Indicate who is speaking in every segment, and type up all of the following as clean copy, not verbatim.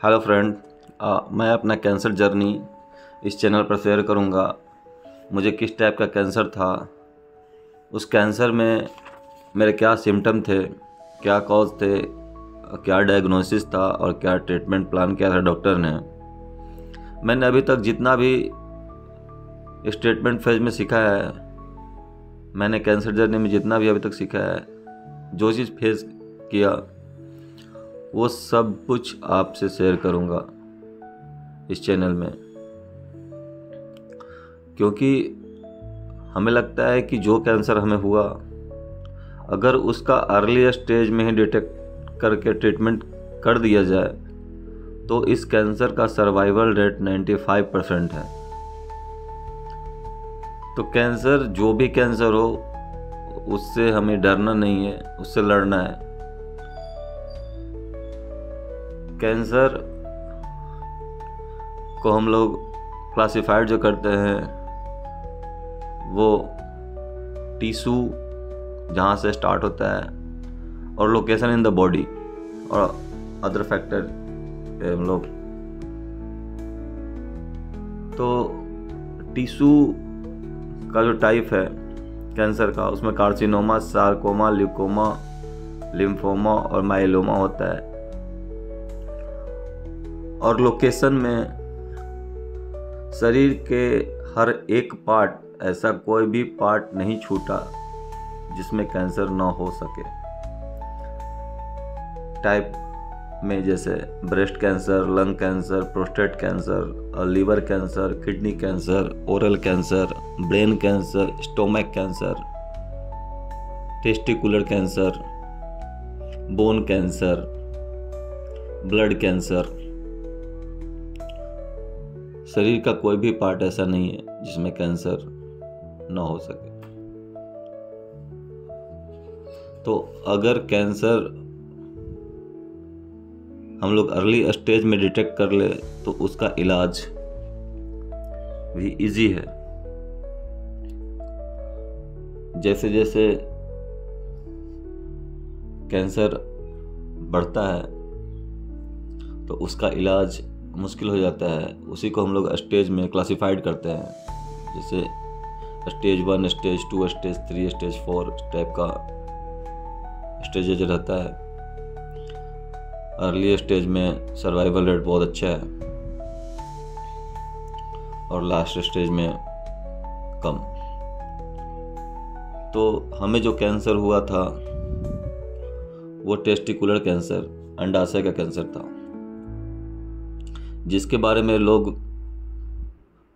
Speaker 1: Hello friend. मैं अपना cancer journey इस चैनल पर शेयर करूंगा। मुझे किस टाइप का कैंसर था, उस कैंसर में मेरे क्या सिम्टम थे, क्या कॉज थे, क्या डायग्नोसिस था और क्या ट्रीटमेंट प्लान किया था डॉक्टर ने। मैंने अभी तक जितना भी इस ट्रीटमेंट फेज में सीखा है, मैंने कैंसर जर्नी में जितना भी अभी तक सीखा है, जो चीज़ फेस किया, वो सब कुछ आपसे शेयर करूंगा इस चैनल में। क्योंकि हमें लगता है कि जो कैंसर हमें हुआ, अगर उसका अर्ली स्टेज में ही डिटेक्ट करके ट्रीटमेंट कर दिया जाए तो इस कैंसर का सर्वाइवल रेट 95% है। तो कैंसर, जो भी कैंसर हो, उससे हमें डरना नहीं है, उससे लड़ना है। कैंसर को हम लोग क्लासिफाइड जो करते हैं, वो टिश्यू जहाँ से स्टार्ट होता है और लोकेशन इन द बॉडी और अदर फैक्टर हम लोग। तो टिश्यू का जो टाइप है कैंसर का, उसमें कार्सिनोमा, सार्कोमा, ल्यूकोमा, लिम्फोमा और माइलोमा होता है। और लोकेशन में शरीर के हर एक पार्ट, ऐसा कोई भी पार्ट नहीं छूटा जिसमें कैंसर ना हो सके। टाइप में जैसे breast cancer, lung cancer, prostate cancer, liver cancer, kidney cancer, oral cancer, brain cancer, stomach cancer, testicular cancer, bone cancer, blood cancer. शरीर का कोई भी पार्ट ऐसा नहीं है जिसमें कैंसर ना हो सके। तो अगर कैंसर हम लोग अर्ली स्टेज में डिटेक्ट कर ले तो उसका इलाज भी इजी है। जैसे जैसे कैंसर बढ़ता है तो उसका इलाज मुश्किल हो जाता है। उसी को हम लोग स्टेज में क्लासिफाइड करते हैं, जैसे stage 1, stage 2, stage 3, stage 4 type का स्टेज रहता है। अर्ली स्टेज में सर्वाइवल रेट बहुत अच्छा है और लास्ट स्टेज में कम। तो हमें जो कैंसर हुआ था वो टेस्टिकुलर कैंसर, अंडाशय का कैंसर था, जिसके बारे में लोग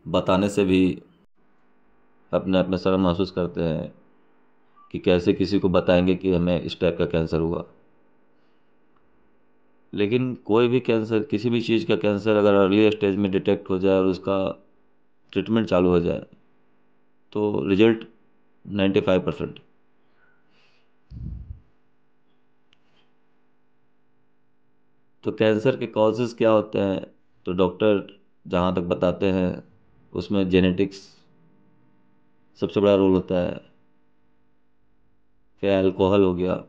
Speaker 1: बताने से भी अपने आप में शर्म महसूस करते हैं कि कैसे किसी को बताएंगे कि हमें इस टाइप का कैंसर हुआ। लेकिन कोई भी कैंसर, किसी भी चीज़ का कैंसर अगर अर्ली स्टेज में डिटेक्ट हो जाए और उसका ट्रीटमेंट चालू हो जाए तो रिजल्ट 95%। तो कैंसर के कॉजेज़ क्या होते हैं, तो डॉक्टर जहाँ तक बताते हैं उसमें जेनेटिक्स सबसे बड़ा रोल होता है। फिर अल्कोहल हो गया।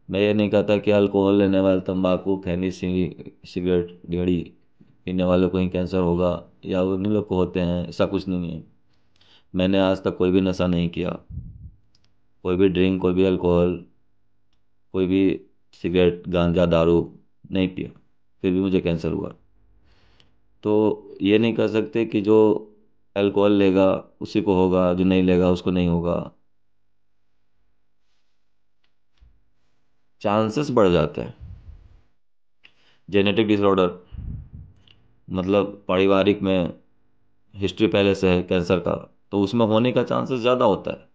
Speaker 1: मैं ये नहीं कहता कि अल्कोहल लेने वाले, तंबाकू, खैनी, सिगरेट, बीड़ी पीने वालों को ही कैंसर होगा या उन्हीं लोग को होते हैं, ऐसा कुछ नहीं है। मैंने आज तक कोई भी नशा नहीं किया, कोई भी ड्रिंक, कोई भी अल्कोहल, कोई भी सिगरेट, गांजा, दारू नहीं पिया, फिर भी मुझे कैंसर हुआ। तो ये नहीं कह सकते कि जो अल्कोहल लेगा उसी को होगा, जो नहीं लेगा उसको नहीं होगा। चांसेस बढ़ जाते हैं। जेनेटिक डिसऑर्डर मतलब पारिवारिक में हिस्ट्री पहले से है कैंसर का, तो उसमें होने का चांसेस ज़्यादा होता है।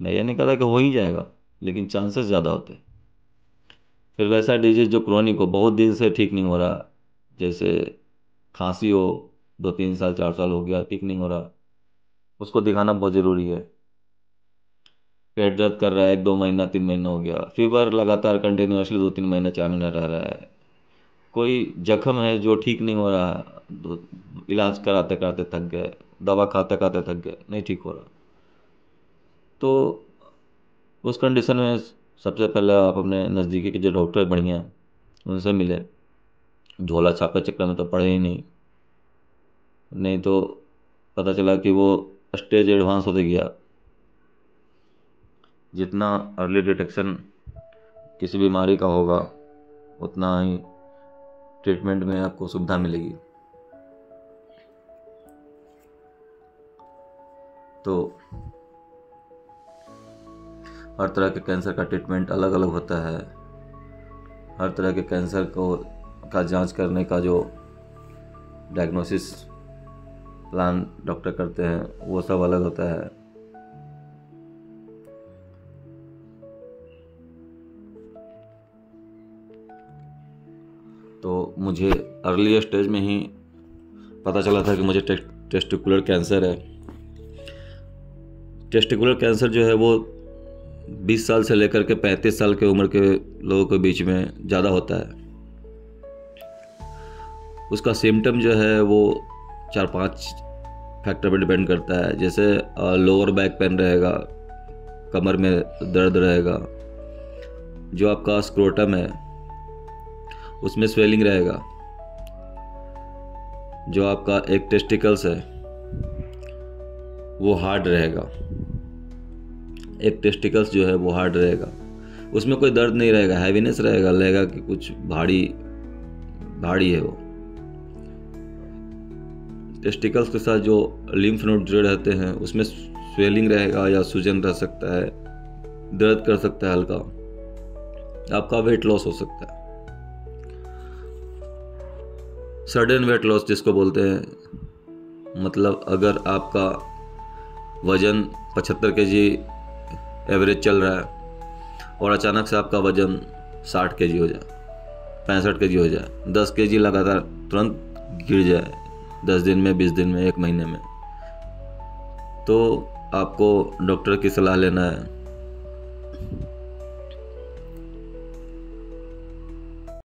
Speaker 1: मैं ये नहीं कहता कि हो ही जाएगा, लेकिन चांसेस ज़्यादा होते हैं। फिर वैसा डिजीज जो क्रोनिक हो, बहुत दिन से ठीक नहीं हो रहा, जैसे खांसी हो, 2-3 साल 4 साल हो गया ठीक नहीं हो रहा, उसको दिखाना बहुत ज़रूरी है। पेट दर्द कर रहा है 1-2 महीना, 3 महीना हो गया, फीवर लगातार कंटिन्यूसली 2-3 महीने 4 महीना रह रहा है, कोई जख्म है जो ठीक नहीं हो रहा, तो इलाज कराते कराते थक गए, दवा खाते खाते थक गए, नहीं ठीक हो रहा, तो उस कंडीशन में सबसे पहले आप अपने नज़दीकी के जो डॉक्टर बढ़िया हैं उनसे मिले। झोला छाप के चक्कर में तो पड़े ही नहीं, नहीं तो पता चला कि वो स्टेज एडवांस होते गया। जितना अर्ली डिटेक्शन किसी बीमारी का होगा उतना ही ट्रीटमेंट में आपको सुविधा मिलेगी। तो हर तरह के कैंसर का ट्रीटमेंट अलग अलग होता है। हर तरह के कैंसर का जांच करने का जो डायग्नोसिस प्लान डॉक्टर करते हैं वो सब अलग होता है। तो मुझे अर्ली स्टेज में ही पता चला था कि मुझे टेस्टिकुलर कैंसर है। टेस्टिकुलर कैंसर जो है वो 20 साल से लेकर के 35 साल के उम्र के लोगों के बीच में ज़्यादा होता है। उसका सिम्टम जो है वो 4-5 फैक्टर पर डिपेंड करता है। जैसे लोअर बैक पेन रहेगा, कमर में दर्द रहेगा, जो आपका स्क्रोटम है उसमें स्वेलिंग रहेगा, जो आपका एक टेस्टिकल्स है वो हार्ड रहेगा, एक टेस्टिकल्स जो है वो हार्ड रहेगा, उसमें कोई दर्द नहीं रहेगा, हैवीनेस रहेगा, लगेगा कि कुछ भारी भारी है वो। टेस्टिकल्स के साथ जो लिम्फ नोड जुड़े रहते हैं उसमें स्वेलिंग रहेगा या सूजन रह सकता है, दर्द कर सकता है हल्का, आपका वेट लॉस हो सकता है, सडन वेट लॉस जिसको बोलते हैं। मतलब अगर आपका वज़न 75 kg एवरेज चल रहा है और अचानक से आपका वज़न 60 kg हो जाए, 65 kg हो जाए, 10 kg लगातार तुरंत गिर जाए 10 दिन में, 20 दिन में, 1 महीने में, तो आपको डॉक्टर की सलाह लेना है।